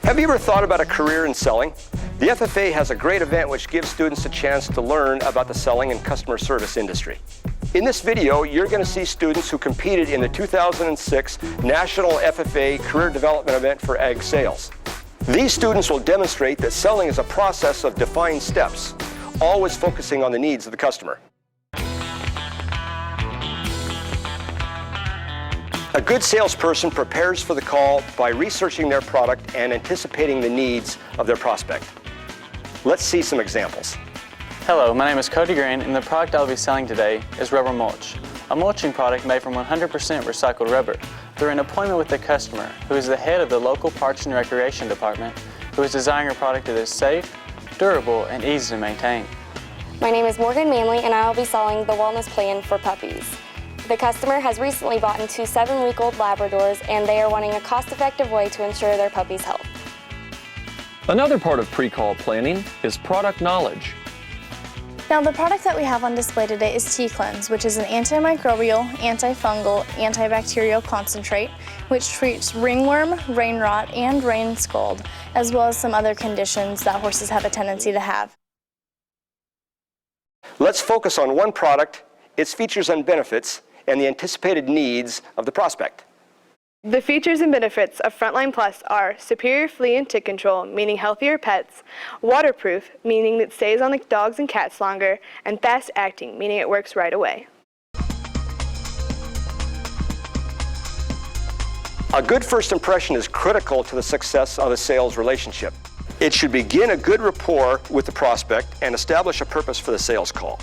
Have you ever thought about a career in selling? The FFA has a great event which gives students a chance to learn about the selling and customer service industry. In this video, you're going to see students who competed in the 2006 National FFA Career Development Event for Ag Sales. These students will demonstrate that selling is a process of defined steps, always focusing on the needs of the customer. A good salesperson prepares for the call by researching their product and anticipating the needs of their prospect. Let's see some examples. Hello, my name is Cody Green, and the product I'll be selling today is rubber mulch, a mulching product made from 100% recycled rubber. Through an appointment with the customer, who is the head of the local Parks and Recreation Department, who is designing a product that is safe, durable, and easy to maintain. My name is Morgan Manley, and I will be selling the wellness plan for puppies. The customer has recently bought into 7-week-old Labradors, and they are wanting a cost-effective way to ensure their puppy's health. Another part of pre-call planning is product knowledge. Now, the product that we have on display today is T-Cleanse, which is an antimicrobial, antifungal, antibacterial concentrate, which treats ringworm, rain rot, and rain scald, as well as some other conditions that horses have a tendency to have. Let's focus on one product, its features and benefits, and the anticipated needs of the prospect. The features and benefits of Frontline Plus are superior flea and tick control, meaning healthier pets, waterproof, meaning it stays on the dogs and cats longer, and fast acting, meaning it works right away. A good first impression is critical to the success of a sales relationship. It should begin a good rapport with the prospect and establish a purpose for the sales call.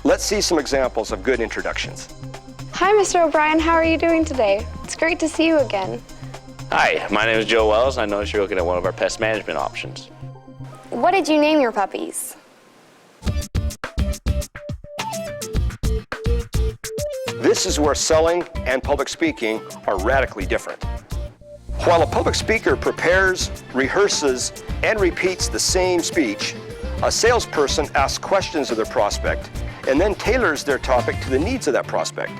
Let's see some examples of good introductions. Hi, Mr. O'Brien. How are you doing today? It's great to see you again. Hi, my name is Joe Wells. I noticed you're looking at one of our pest management options. What did you name your puppies? This is where selling and public speaking are radically different. While a public speaker prepares, rehearses, and repeats the same speech, a salesperson asks questions of their prospect and then tailors their topic to the needs of that prospect.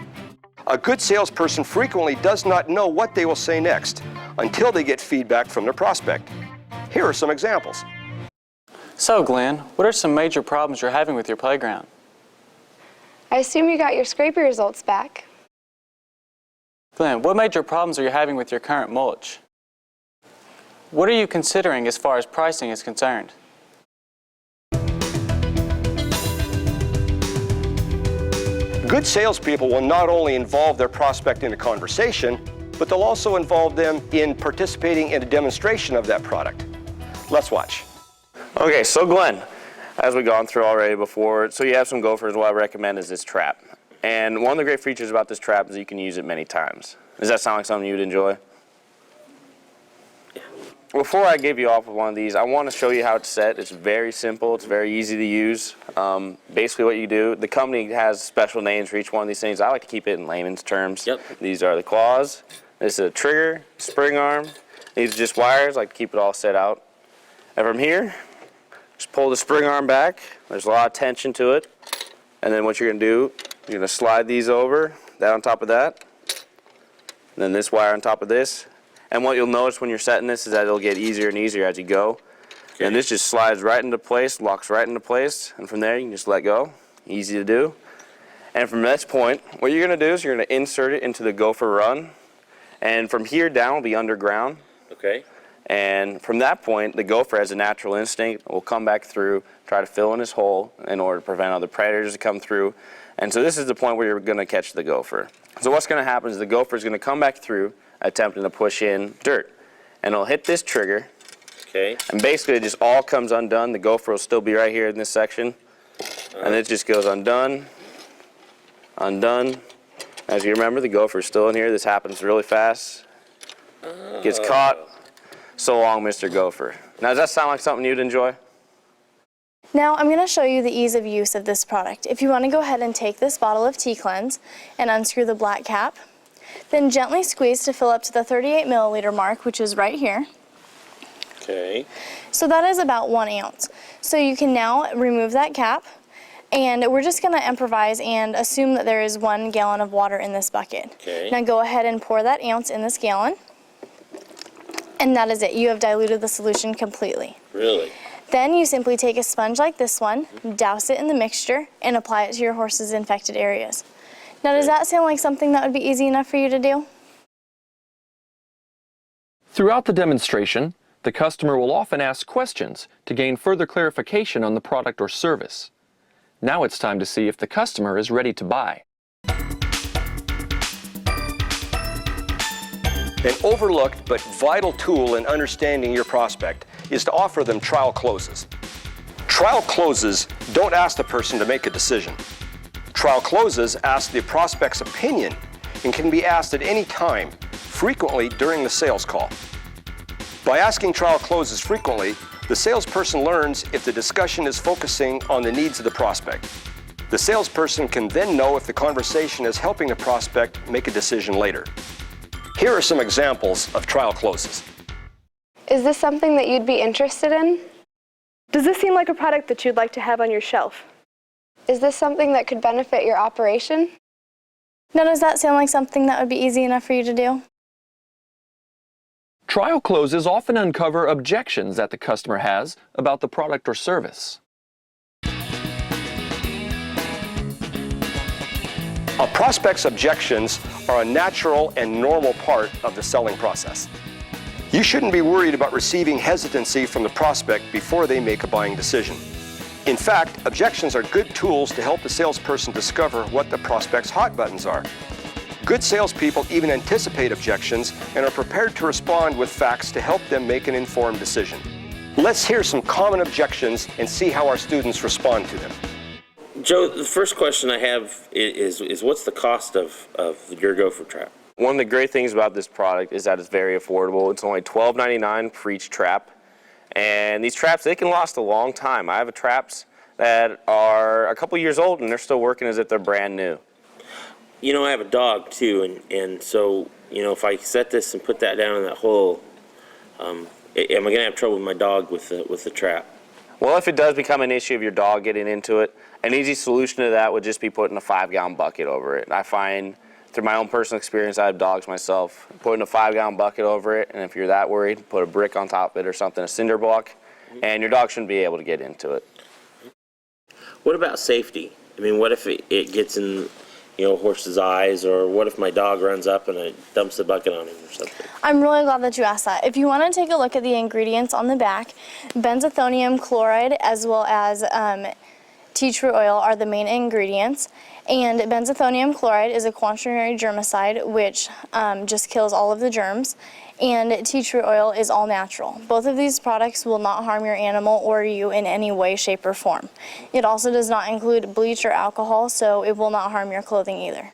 A good salesperson frequently does not know what they will say next until they get feedback from their prospect. Here are some examples. So, Glenn, what are some major problems you're having with your playground? I assume you got your scraping results back. Glenn, what major problems are you having with your current mulch? What are you considering as far as pricing is concerned? Good salespeople will not only involve their prospect in a conversation, but they'll also involve them in participating in a demonstration of that product. Let's watch. Okay, so Glenn, as we've gone through already before, so you have some gophers. What I recommend is this trap. And one of the great features about this trap is you can use it many times. Does that sound like something you'd enjoy? Before I give you off with one of these, I want to show you how it's set. It's very simple. It's very easy to use. Basically what you do, the company has special names for each one of these things. I like to keep it in layman's terms. Yep. These are the claws. This is a trigger, spring arm. These are just wires. I like to keep it all set out. And from here, just pull the spring arm back. There's a lot of tension to it. And then what you're going to do, you're going to slide these over, that on top of that. And then this wire on top of this. And what you'll notice when you're setting this is that it'll get easier and easier as you go. Okay. And this just slides right into place, locks right into place, and from there you can just let go. Easy to do. And from this point, what you're going to do is you're going to insert it into the gopher run. And from here down will be underground. Okay. And from that point, the gopher has a natural instinct, will come back through, try to fill in his hole in order to prevent other predators to come through. And so this is the point where you're going to catch the gopher. So what's going to happen is the gopher is going to come back through, attempting to push in dirt. And it'll hit this trigger. Okay. And basically it just all comes undone. The gopher will still be right here in this section. And it just goes undone, undone. As you remember, the gopher is still in here. This happens really fast. Gets caught. So long, Mr. Gopher. Now, does that sound like something you'd enjoy? Now, I'm going to show you the ease of use of this product. If you want to go ahead and take this bottle of T-Cleanse and unscrew the black cap, then gently squeeze to fill up to the 38 milliliter mark, which is right here. Okay. So that is about 1 ounce. So you can now remove that cap, and we're just going to improvise and assume that there is 1 gallon of water in this bucket. Okay. Now go ahead and pour that ounce in this gallon. And that is it. You have diluted the solution completely. Really? Then you simply take a sponge like this one, douse it in the mixture, and apply it to your horse's infected areas. Now, does that sound like something that would be easy enough for you to do? Throughout the demonstration, the customer will often ask questions to gain further clarification on the product or service. Now it's time to see if the customer is ready to buy. An overlooked but vital tool in understanding your prospect is to offer them trial closes. Trial closes don't ask the person to make a decision. Trial closes ask the prospect's opinion and can be asked at any time, frequently during the sales call. By asking trial closes frequently, the salesperson learns if the discussion is focusing on the needs of the prospect. The salesperson can then know if the conversation is helping the prospect make a decision later. Here are some examples of trial closes. Is this something that you'd be interested in? Does this seem like a product that you'd like to have on your shelf? Is this something that could benefit your operation? Now, does that sound like something that would be easy enough for you to do? Trial closes often uncover objections that the customer has about the product or service. A prospect's objections are a natural and normal part of the selling process. You shouldn't be worried about receiving hesitancy from the prospect before they make a buying decision. In fact, objections are good tools to help the salesperson discover what the prospect's hot buttons are. Good salespeople even anticipate objections and are prepared to respond with facts to help them make an informed decision. Let's hear some common objections and see how our students respond to them. Joe, the first question I have is what's the cost of your gopher trap? One of the great things about this product is that it's very affordable. It's only $12.99 for each trap. And these traps, they can last a long time. I have traps that are a couple years old and they're still working as if they're brand new. You know, I have a dog too, and so, you know, if I set this and put that down in that hole, am I going to have trouble with my dog with the trap? Well, if it does become an issue of your dog getting into it, an easy solution to that would just be putting a 5-gallon bucket over it. I find, through my own personal experience, I have dogs myself, putting a 5-gallon bucket over it, and if you're that worried, put a brick on top of it or something, a cinder block, and your dog shouldn't be able to get into it. What about safety? I mean, what if it gets in, you know, a horse's eyes, or what if my dog runs up and it dumps the bucket on him or something? I'm really glad that you asked that. If you want to take a look at the ingredients on the back, benzethonium chloride as well as tea tree oil are the main ingredients. And benzethonium chloride is a quaternary germicide, which just kills all of the germs. And tea tree oil is all natural. Both of these products will not harm your animal or you in any way, shape, or form. It also does not include bleach or alcohol, so it will not harm your clothing either.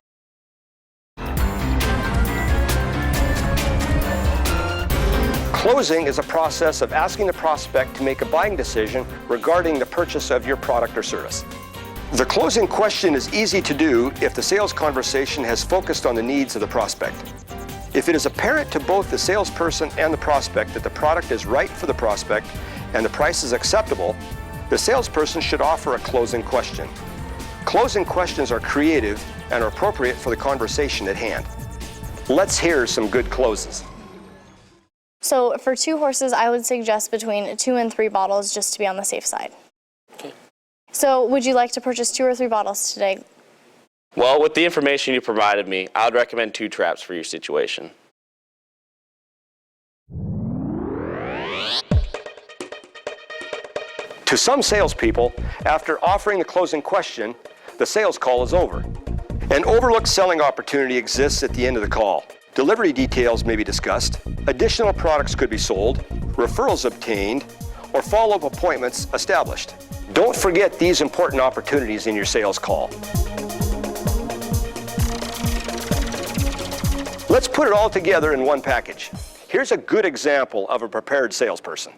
Closing is a process of asking the prospect to make a buying decision regarding the purchase of your product or service. The closing question is easy to do if the sales conversation has focused on the needs of the prospect. If it is apparent to both the salesperson and the prospect that the product is right for the prospect and the price is acceptable, the salesperson should offer a closing question. Closing questions are creative and are appropriate for the conversation at hand. Let's hear some good closes. So for 2 horses, I would suggest between 2 and 3 bottles just to be on the safe side. Okay. So would you like to purchase 2 or 3 bottles today? Well, with the information you provided me, I would recommend 2 traps for your situation. To some salespeople, after offering the closing question, the sales call is over. An overlooked selling opportunity exists at the end of the call. Delivery details may be discussed, additional products could be sold, referrals obtained, or follow-up appointments established. Don't forget these important opportunities in your sales call. Let's put it all together in one package. Here's a good example of a prepared salesperson.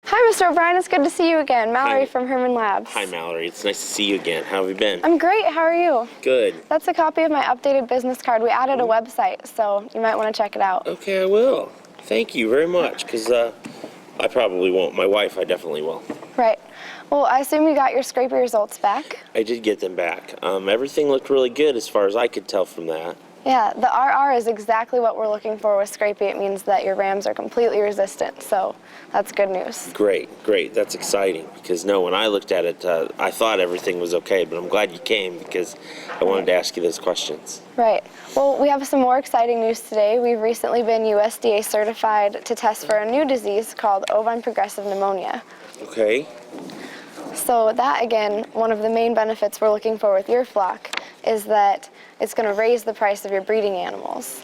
Hi, Mr. O'Brien. It's good to see you again. Mallory Hey. from Herman Labs. Hi, Mallory. It's nice to see you again. How have you been? I'm great. How are you? Good. That's a copy of my updated business card. We added a website, so you might want to check it out. Okay, I will. Thank you very much, because I probably won't. My wife, I definitely will. Right. Well, I assume you got your scraper results back. I did get them back. Everything looked really good as far as I could tell from that. Yeah, the RR is exactly what we're looking for with Scrapie. It means that your rams are completely resistant, so that's good news. Great, great. That's exciting because no, when I looked at it, I thought everything was okay, but I'm glad you came because I wanted to ask you those questions. Right. Well, we have some more exciting news today. We've recently been USDA certified to test for a new disease called ovine progressive pneumonia. Okay. So that, again, one of the main benefits we're looking for with your flock is that it's going to raise the price of your breeding animals.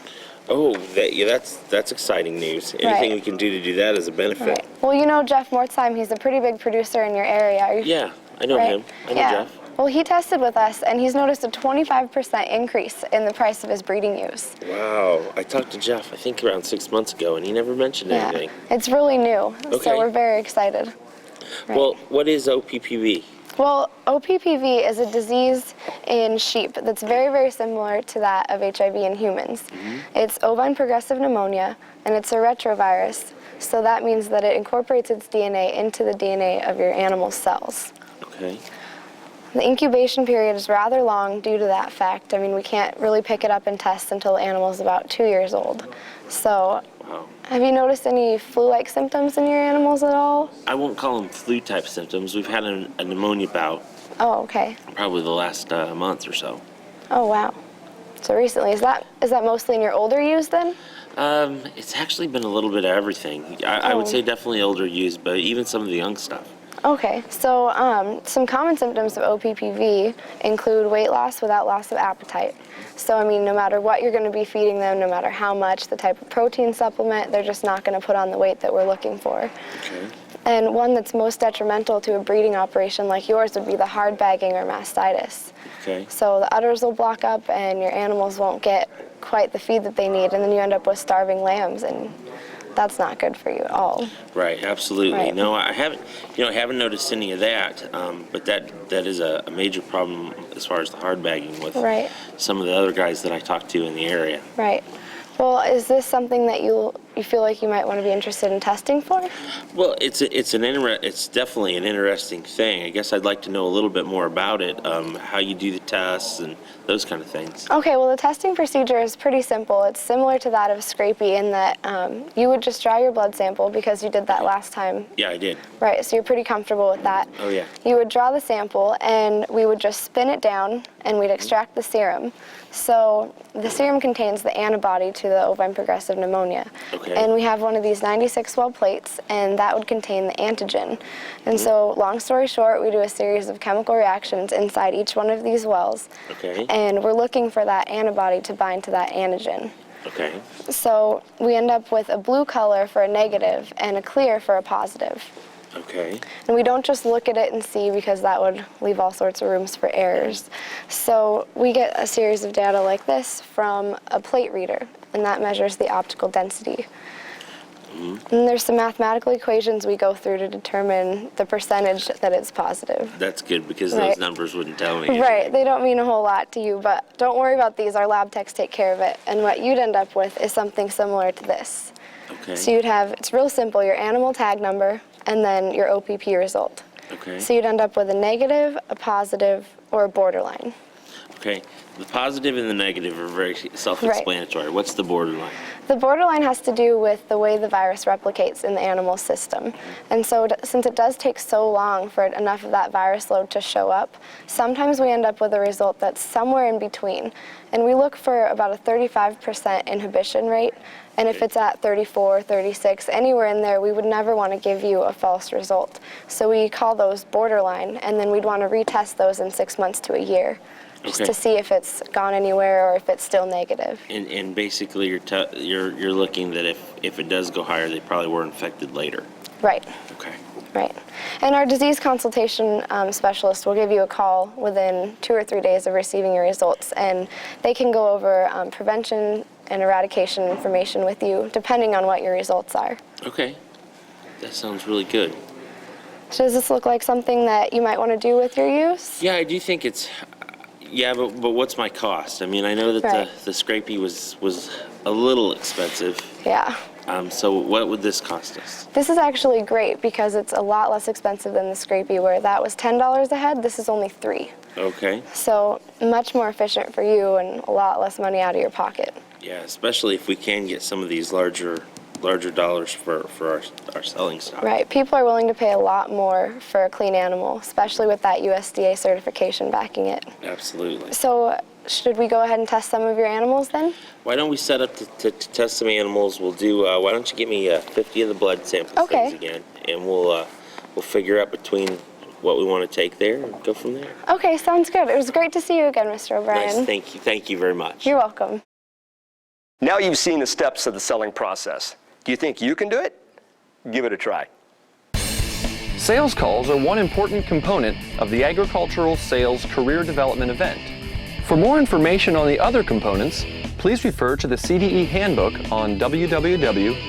Oh, that's exciting news. Anything we can do to do that is a benefit. Right. Well, you know Jeff Mortzheim, he's a pretty big producer in your area. Are you... Yeah, I know him. I know Jeff. Well, he tested with us, and he's noticed a 25% increase in the price of his breeding ewes. Wow. I talked to Jeff, I think around 6 months ago, and he never mentioned anything. It's really new, Okay. so we're very excited. Right. Well, what is OPPV? Well, OPPV is a disease in sheep that's very, very similar to that of HIV in humans. It's ovine progressive pneumonia, and it's a retrovirus, so that means that it incorporates its DNA into the DNA of your animal's cells. Okay. The incubation period is rather long due to that fact. I mean, we can't really pick it up and test until the animal is about 2 years old. So, have you noticed any flu-like symptoms in your animals at all? I won't call them flu-type symptoms. We've had a pneumonia bout. Oh, okay. Probably the last month or so. Oh, wow. So recently, is that mostly in your older ewes then? It's actually been a little bit of everything. I would say definitely older ewes, but even some of the young stuff. Okay, so some common symptoms of OPPV include weight loss without loss of appetite. So, I mean, no matter what you're going to be feeding them, no matter how much, the type of protein supplement, they're just not going to put on the weight that we're looking for. Okay. And one that's most detrimental to a breeding operation like yours would be the hard bagging or mastitis. Okay. So the udders will block up and your animals won't get quite the feed that they need, and then you end up with starving lambs, and that's not good for you at all. Right, absolutely. Right. No, I haven't noticed any of that, but that is a major problem as far as the hard bagging with some of the other guys that I talk to in the area. Right. Well, is this something that you feel like you might want to be interested in testing for? Well, it's definitely an interesting thing. I guess I'd like to know a little bit more about it, how you do the tests and those kind of things. Okay, well, the testing procedure is pretty simple. It's similar to that of Scrapie in that you would just draw your blood sample because you did that last time. Yeah, I did. Right, so you're pretty comfortable with that. Oh, yeah. You would draw the sample, and we would just spin it down, and we'd extract the serum. So the serum contains the antibody to the ovine progressive pneumonia. Okay. And we have one of these 96-well plates, and that would contain the antigen. And so, long story short, we do a series of chemical reactions inside each one of these wells. Okay. And we're looking for that antibody to bind to that antigen. Okay. So we end up with a blue color for a negative and a clear for a positive. Okay. And we don't just look at it and see, because that would leave all sorts of rooms for errors. So we get a series of data like this from a plate reader, and that measures the optical density. And there's some mathematical equations we go through to determine the percentage that it's positive. That's good, because those numbers wouldn't tell me anything. Right, they don't mean a whole lot to you, but don't worry about these. Our lab techs take care of it. And what you'd end up with is something similar to this. Okay. So you'd have, it's real simple, your animal tag number, and then your OPP result. Okay. So you'd end up with a negative, a positive, or a borderline. Okay. The positive and the negative are very self-explanatory. What's the borderline? The borderline has to do with the way the virus replicates in the animal system. And so since it does take so long for enough of that virus load to show up, sometimes we end up with a result that's somewhere in between. And we look for about a 35% inhibition rate. And if it's at 34, 36, anywhere in there, we would never want to give you a false result. So we call those borderline, and then we'd want to retest those in 6 months to a year, just to see if it's gone anywhere or if it's still negative. And basically, you're looking that if it does go higher, they probably were infected later. Right. Okay. Right. And our disease consultation specialist will give you a call within 2 or 3 days of receiving your results, and they can go over prevention and eradication information with you, depending on what your results are. Okay. That sounds really good. So does this look like something that you might want to do with your use? Yeah, I do think it's... Yeah, but what's my cost? I mean, I know that the Scrapie was a little expensive. Yeah. So what would this cost us? This is actually great because it's a lot less expensive than the Scrapie, where that was $10 a head. This is only $3. Okay. So much more efficient for you and a lot less money out of your pocket. Yeah, especially if we can get some of these larger dollars for our selling stock. Right. People are willing to pay a lot more for a clean animal, especially with that USDA certification backing it. Absolutely. So should we go ahead and test some of your animals then? Why don't we set up to test some animals? We'll do. Why don't you give me 50 of the blood samples Okay. things again, and we'll figure out between what we want to take there and go from there. Okay, sounds good. It was great to see you again, Mr. O'Brien. Nice. Thank you. Thank you very much. You're welcome. Now you've seen the steps of the selling process. Do you think you can do it? Give it a try. Sales calls are one important component of the Agricultural Sales Career Development event. For more information on the other components, please refer to the CDE Handbook on www.ffa.org.